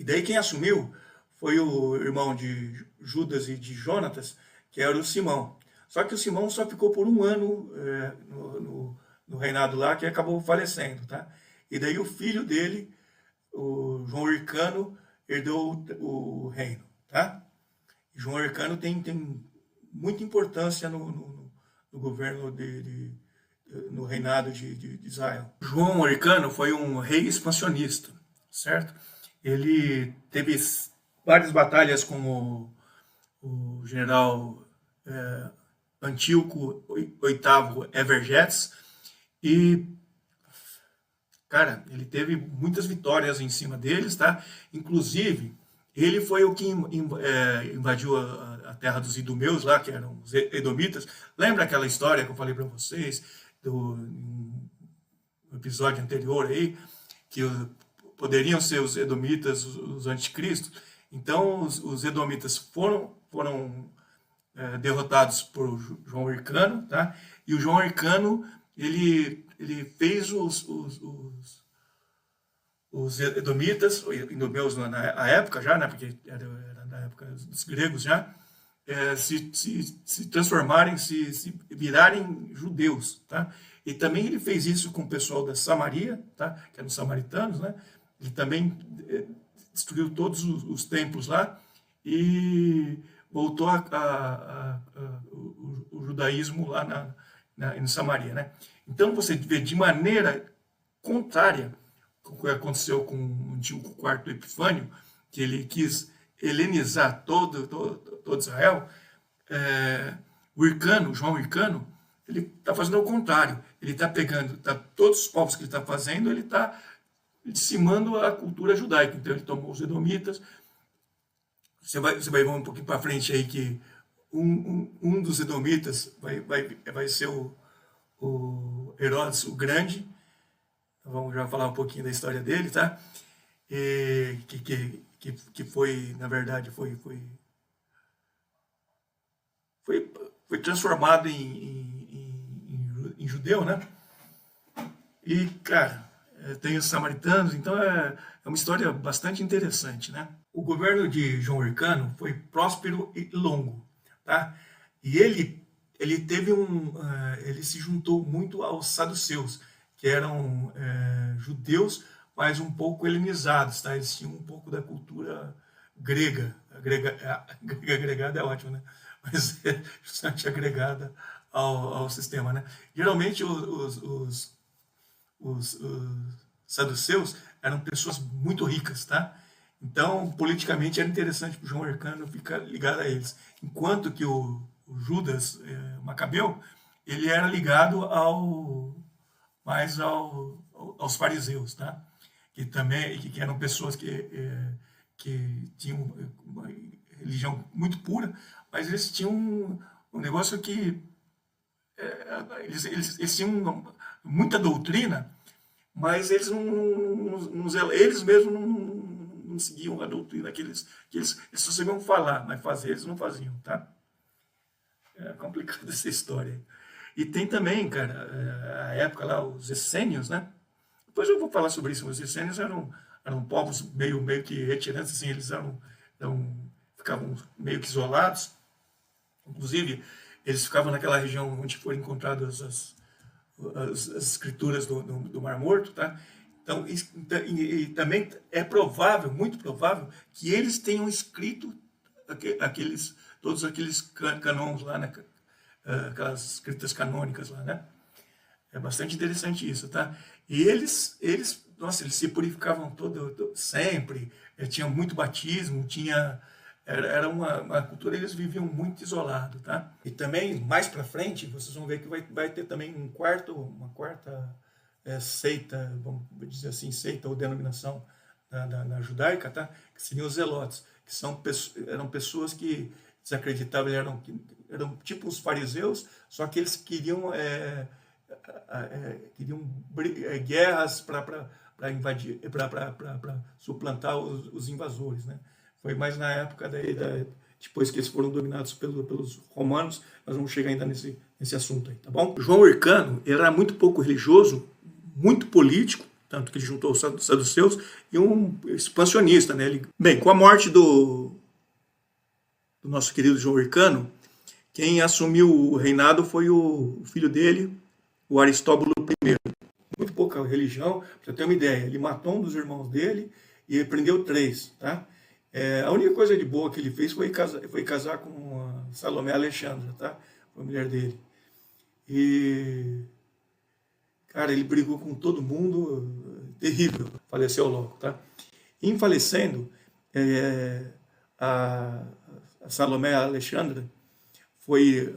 E daí quem assumiu foi o irmão de Judas e de Jonatas, que era o Simão. Só que o Simão só ficou por um ano no reinado lá, que acabou falecendo, tá? E daí o filho dele, o João Hircano, herdou o reino, tá? E João Hircano tem muita importância no governo no reinado de Israel. João Hircano foi um rei expansionista, certo? Ele teve várias batalhas com o general Antíoco VIII Evergetes e, cara, ele teve muitas vitórias em cima deles, tá? Inclusive, ele foi o que invadiu a terra dos idumeus lá, que eram os edomitas. Lembra aquela história que eu falei para vocês no episódio anterior aí, que poderiam ser os edomitas os anticristos? Então, os edomitas foram derrotados por João Hircano, tá? E o João Hircano, ele fez os edomitas, idumeus na época já, né? Porque era na época dos gregos já, se transformarem, se virarem judeus, tá? E também ele fez isso com o pessoal da Samaria, tá? Que eram os samaritanos, né? Ele também destruiu todos os templos lá e voltou o judaísmo lá em Samaria, né? Então você vê de maneira contrária o que aconteceu com o Antíoco IV Epifânio, que ele quis helenizar todo Israel. O Hircano, João Hircano, ele está fazendo o contrário. Ele está pegando todos os povos que ele está fazendo, ele está dizimando a cultura judaica. Então ele tomou os edomitas. Você vai ver um pouquinho para frente aí que um dos edomitas vai ser o Herodes o Grande. Vamos já falar um pouquinho da história dele, tá? Que foi, na verdade, foi transformado em judeu, né? E, cara, tem os samaritanos, então é uma história bastante interessante, né? O governo de João Hircano foi próspero e longo, tá? E ele teve ele se juntou muito aos saduceus, que eram judeus, mas um pouco helenizados, tá? Eles tinham um pouco da cultura grega. Agregada é ótimo, né? Mas é justamente agregada ao sistema, né? Geralmente os saduceus eram pessoas muito ricas, tá? Então, politicamente era interessante para o João Hircano ficar ligado a eles. Enquanto que o Judas Macabeu, ele era ligado mais aos fariseus, tá? Que também que eram pessoas que tinham uma religião muito pura, mas eles tinham um negócio que eles tinham muita doutrina, mas eles eles mesmos não seguiam a doutrina que eles só sabiam falar, mas fazer eles não faziam, tá? É complicada essa história. E tem também, cara, a época lá, os essênios, né? Depois eu vou falar sobre isso. Os essênios eram povos meio que retirantes, assim, eles ficavam meio que isolados. Inclusive, eles ficavam naquela região onde foram encontradas as escrituras do Mar Morto, tá? Então, e também é provável, muito provável, que eles tenham escrito todos aqueles canons lá, né? Aquelas escritas canônicas lá, né? É bastante interessante isso, tá? E eles se purificavam sempre, tinha muito batismo, era uma cultura, eles viviam muito isolado, tá? E também, mais para frente, vocês vão ver que vai ter também uma quarta seita, vamos dizer assim, seita ou denominação na judaica, tá? Que seriam os zelotes, que eram pessoas que desacreditavam, eram tipo os fariseus, só que eles queriam guerras para invadir, para suplantar os invasores, né? Foi mais na época depois que eles foram dominados pelos romanos. Nós vamos chegar ainda nesse assunto aí, tá bom? João Hircano era muito pouco religioso, muito político, tanto que ele juntou os saduceus e um expansionista, né? Bem, com a morte do nosso querido João Hircano, quem assumiu o reinado foi o filho dele, o Aristóbulo I. Muito pouca religião, para você ter uma ideia. Ele matou um dos irmãos dele e prendeu 3, tá? A única coisa de boa que ele fez foi casar com a Salomé Alexandra, tá? Foi a mulher dele. E, cara, ele brigou com todo mundo, terrível, faleceu logo, tá? Em falecendo, a Salomé Alexandra foi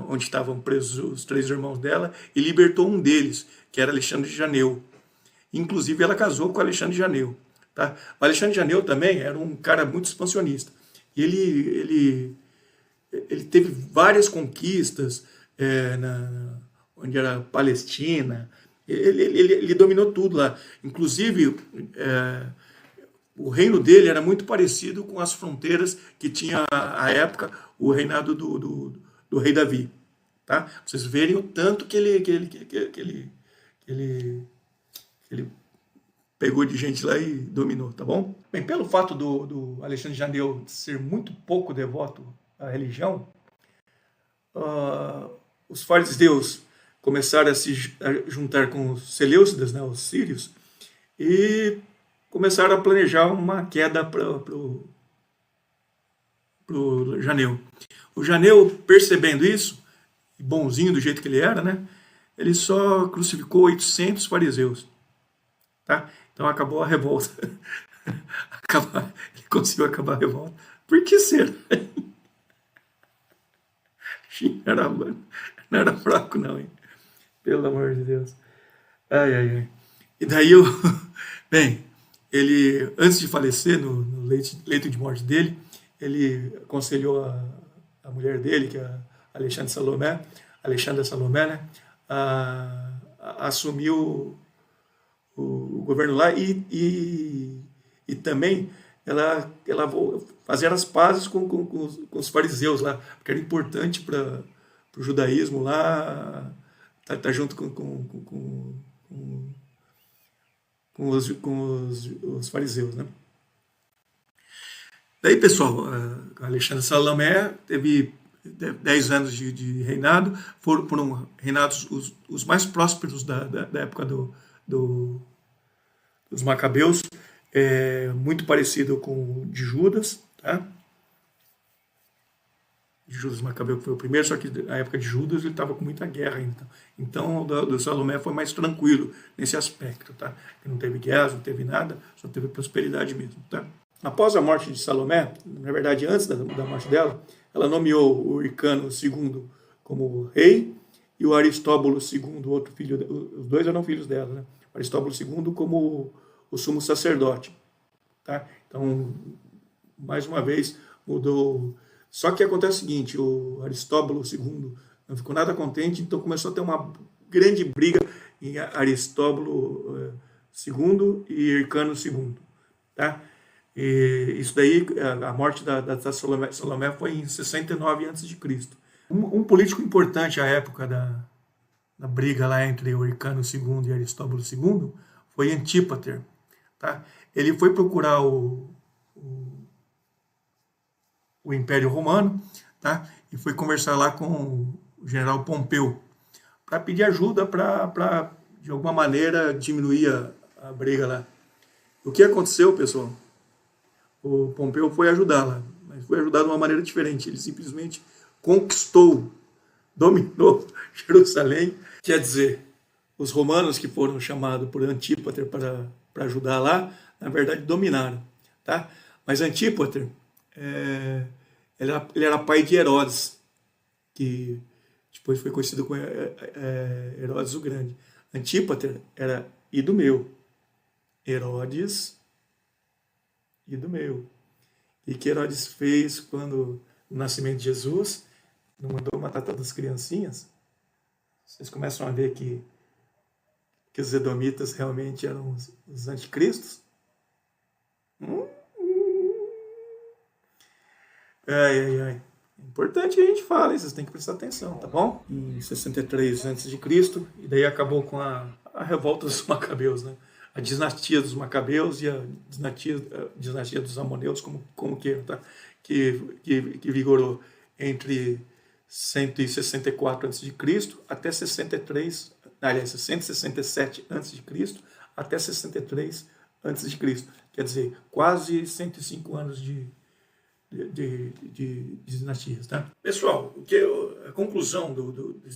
onde estavam presos os 3 irmãos dela e libertou um deles, que era Alexandre de Janeu. Inclusive, ela casou com Alexandre de Janeu. Tá? O Alexandre de Janeu também era um cara muito expansionista. Ele teve várias conquistas onde era Palestina. Ele dominou tudo lá. Inclusive, o reino dele era muito parecido com as fronteiras que tinha à época o reinado do rei Davi. Tá? Vocês verem o tanto que ele pegou de gente lá e dominou, tá bom? Bem, pelo fato do Alexandre de Janeu ser muito pouco devoto à religião, os fariseus começaram a se juntar com os seleucidas, né, os sírios, e começaram a planejar uma queda para o Janeu. O Janeu, percebendo isso, bonzinho do jeito que ele era, né, ele só crucificou 800 fariseus. Tá? Então acabou a revolta. Ele conseguiu acabar a revolta. Por que será? Não era fraco, não, hein? Pelo amor de Deus. Ai, ai, ai. E daí, bem, ele, antes de falecer, no leito de morte dele, ele aconselhou a mulher dele, que é a Alexandra Salomé, né, a assumir o governo lá e também ela fazer as pazes com os fariseus lá, porque era importante para o judaísmo lá tá junto com os fariseus, né? Daí, pessoal, a Alexandre Salomé teve 10 anos de reinado, foram reinados os mais prósperos da época dos Macabeus, muito parecido com o de Judas, tá? Judas Macabeu que foi o primeiro, só que na época de Judas ele estava com muita guerra ainda. Então, do Salomé foi mais tranquilo nesse aspecto, tá? Não teve guerra, não teve nada, só teve prosperidade mesmo, tá? Após a morte de Salomé, na verdade antes da morte dela, ela nomeou o Hircano II como rei e o Aristóbulo II, outro filho, os dois eram filhos dela, né? O Aristóbulo II como o sumo sacerdote, tá? Então, mais uma vez, mudou. Só que acontece o seguinte, o Aristóbulo II não ficou nada contente, então começou a ter uma grande briga em Aristóbulo II e Hircano II, tá? E isso daí, a morte da Salomé foi em 69 a.C. Um político importante à época da briga lá entre o Hircano II e Aristóbulo II foi Antípater, tá? Ele foi procurar o Império Romano, tá? E foi conversar lá com o general Pompeu para pedir ajuda para de alguma maneira diminuir a briga lá. O que aconteceu, pessoal? O Pompeu foi ajudar lá, mas foi ajudar de uma maneira diferente. Ele simplesmente conquistou, dominou Jerusalém. Quer dizer, os romanos que foram chamados por Antípater para ajudar lá, na verdade dominaram, tá? Mas Antípater ele era pai de Herodes, que depois foi conhecido como Herodes o Grande. Antípater era Idumeu, Herodes Idumeu. E que Herodes fez quando no nascimento de Jesus, não mandou matar todas as criancinhas? Vocês começam a ver que os edomitas realmente eram os anticristos? Ai, ai, ai. É importante que a gente fale, vocês têm que prestar atenção, tá bom? Em 63 a.C., e daí acabou com a a revolta dos Macabeus, né? A dinastia dos Macabeus e a dinastia dos Amoneus, como queiram, tá? Que vigorou entre 164 a.C. até 63, aliás, 167 a.C. até 63 a.C. Quer dizer, quase 105 anos de dinastias. Tá? Pessoal, a conclusão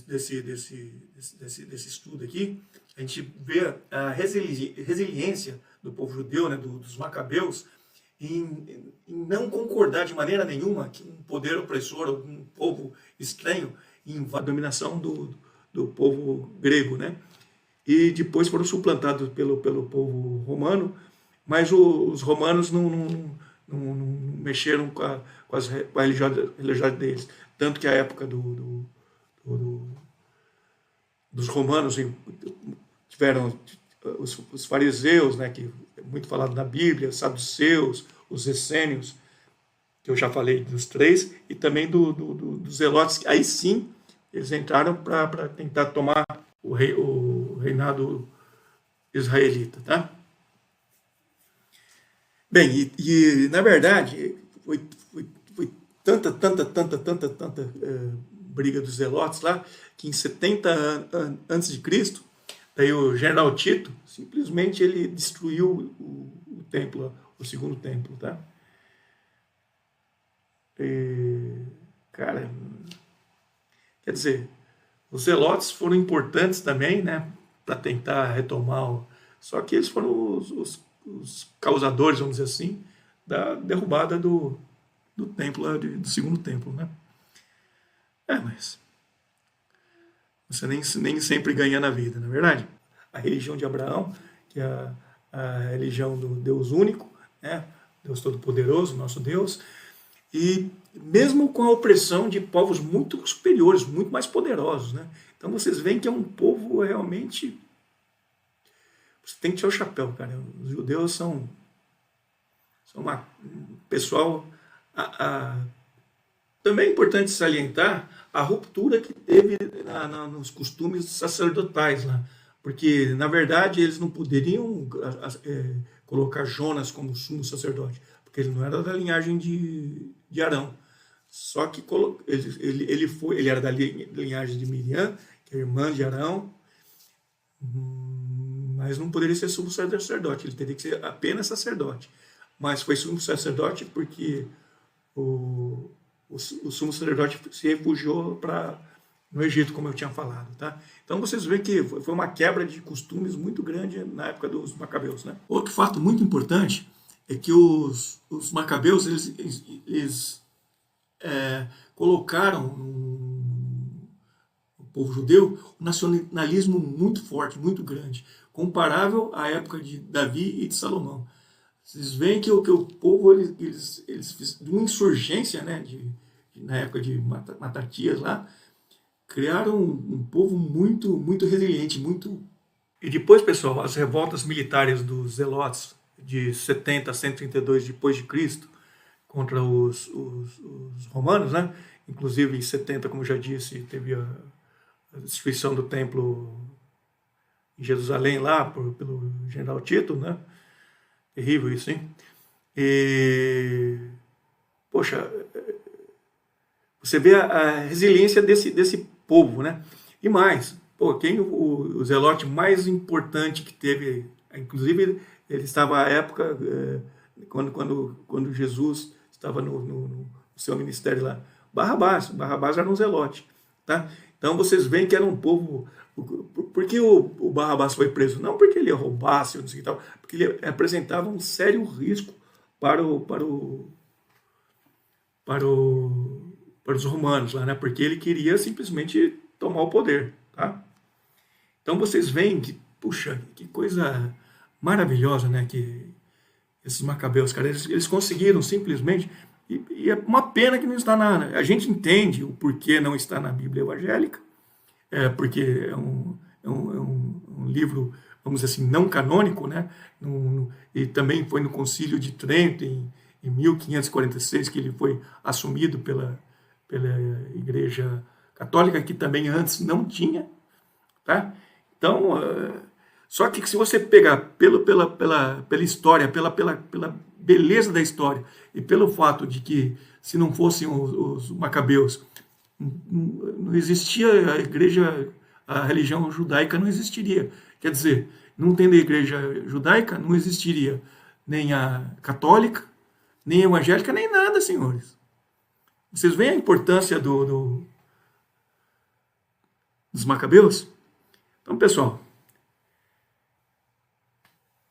desse estudo aqui, a gente vê a resiliência do povo judeu, né, dos Macabeus, em não concordar de maneira nenhuma que um poder opressor, um povo estranho, invada a dominação do povo grego, né? E depois foram suplantados pelo povo romano, mas os romanos não mexeram com a religiosidade deles. Tanto que a época dos romanos tiveram os fariseus, né, que é muito falado na Bíblia, os saduceus, os essênios, que eu já falei dos três, e também dos zelotes. Aí sim, eles entraram para tentar tomar o reinado israelita. Tá? Bem, e na verdade, foi tanta briga dos zelotes lá, que em 70 antes de Cristo, daí o general Tito, simplesmente ele destruiu o templo, o segundo templo, tá? Cara, quer dizer, os zelotes foram importantes também, né, para tentar retomar, só que eles foram os causadores, vamos dizer assim, da derrubada do templo, do segundo templo, né? Mas você nem sempre ganha na vida, não é verdade? A religião de Abraão, que é a religião do Deus único, né? Deus Todo-Poderoso, nosso Deus, e mesmo com a opressão de povos muito superiores, muito mais poderosos, né? Então vocês veem que é um povo realmente... Você tem que tirar o chapéu, cara. Os judeus são um pessoal... Também é importante salientar a ruptura que teve nos costumes sacerdotais lá, porque, na verdade, eles não poderiam colocar Jonas como sumo sacerdote, porque ele não era da linhagem de Arão. Só que ele era da linhagem de Miriam, que é irmã de Arão, mas não poderia ser sumo sacerdote, ele teria que ser apenas sacerdote. Mas foi sumo sacerdote porque o sumo sacerdote se refugiou no Egito, como eu tinha falado. Tá? Então vocês veem que foi uma quebra de costumes muito grande na época dos Macabeus. Né? Outro fato muito importante é que os Macabeus eles colocaram no povo judeu um nacionalismo muito forte, muito grande, comparável à época de Davi e de Salomão. Vocês veem que o povo, eles fizeram uma insurgência, né, na época de Matatias lá, criaram um povo muito, muito resiliente, muito... E depois, pessoal, as revoltas militares dos zelotes de 70 a 132 depois de Cristo contra os romanos, né? Inclusive em 70, como eu já disse, teve a destruição do templo em Jerusalém lá pelo general Tito, né? Terrível isso, hein? E, poxa, você vê a resiliência desse povo, né? E mais, quem o zelote mais importante que teve, inclusive ele estava à época, quando Jesus estava no seu ministério lá, Barrabás era um zelote, tá? Então vocês veem que era um povo... Por que o Barrabás foi preso? Não porque ele roubasse, não sei o que tal, porque ele apresentava um sério risco para os romanos lá, né? Porque ele queria simplesmente tomar o poder, tá? Então vocês veem que, puxa, que coisa maravilhosa, né? Que esses macabeus, cara, eles conseguiram simplesmente, e é uma pena que não está a gente entende o porquê não está na Bíblia evangélica, porque é um livro, vamos dizer assim, não canônico, né? E também foi no Concílio de Trento, em 1546, que ele foi assumido pela Igreja Católica, que também antes não tinha. Tá? Então, Só que se você pegar pela história, pela beleza da história e pelo fato de que se não fossem os macabeus, não existia a igreja, a religião judaica não existiria. Quer dizer, não tendo a igreja judaica, não existiria nem a católica, nem a evangélica, nem nada, senhores. Vocês veem a importância dos macabeus? Então, pessoal,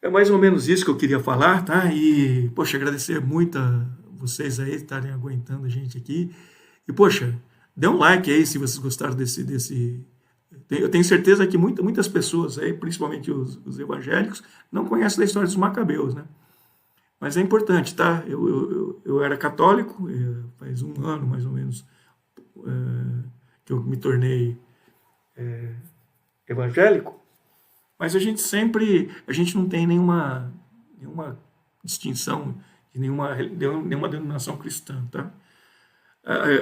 é mais ou menos isso que eu queria falar, tá? E, poxa, agradecer muito a vocês aí estarem aguentando a gente aqui. E, poxa, dê um like aí se vocês gostaram desse. Eu tenho certeza que muitas pessoas aí, principalmente os evangélicos, não conhecem da história dos macabeus, né? Mas é importante, tá? Eu era católico, faz um ano mais ou menos que eu me tornei evangélico, mas a gente não tem nenhuma distinção de nenhuma denominação cristã, tá?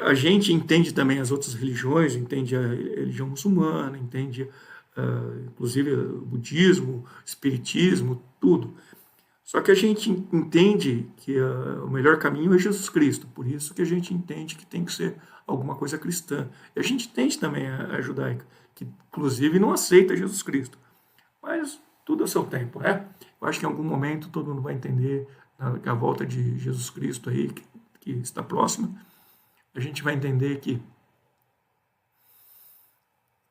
A gente entende também as outras religiões, entende a religião muçulmana, entende inclusive o budismo, espiritismo, tudo. Só que a gente entende que o melhor caminho é Jesus Cristo, por isso que a gente entende que tem que ser alguma coisa cristã. E a gente entende também a judaica, que inclusive não aceita Jesus Cristo. Mas tudo é seu tempo, né? Eu acho que em algum momento todo mundo vai entender que a volta de Jesus Cristo aí, que está próxima, a gente vai entender que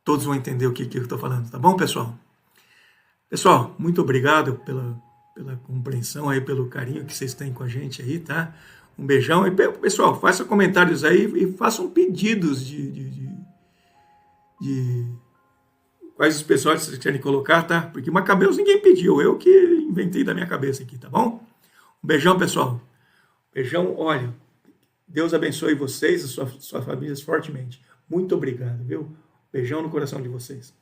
todos vão entender o que eu estou falando, tá bom, pessoal? Pessoal, muito obrigado pela compreensão aí, pelo carinho que vocês têm com a gente aí, tá? Um beijão. E, pessoal, façam comentários aí e façam pedidos de quais os pessoas vocês querem colocar, tá? Porque macabeus ninguém pediu, eu que inventei da minha cabeça aqui, tá bom? Um beijão, pessoal. Beijão, olha, Deus abençoe vocês e suas famílias fortemente. Muito obrigado, viu? Beijão no coração de vocês.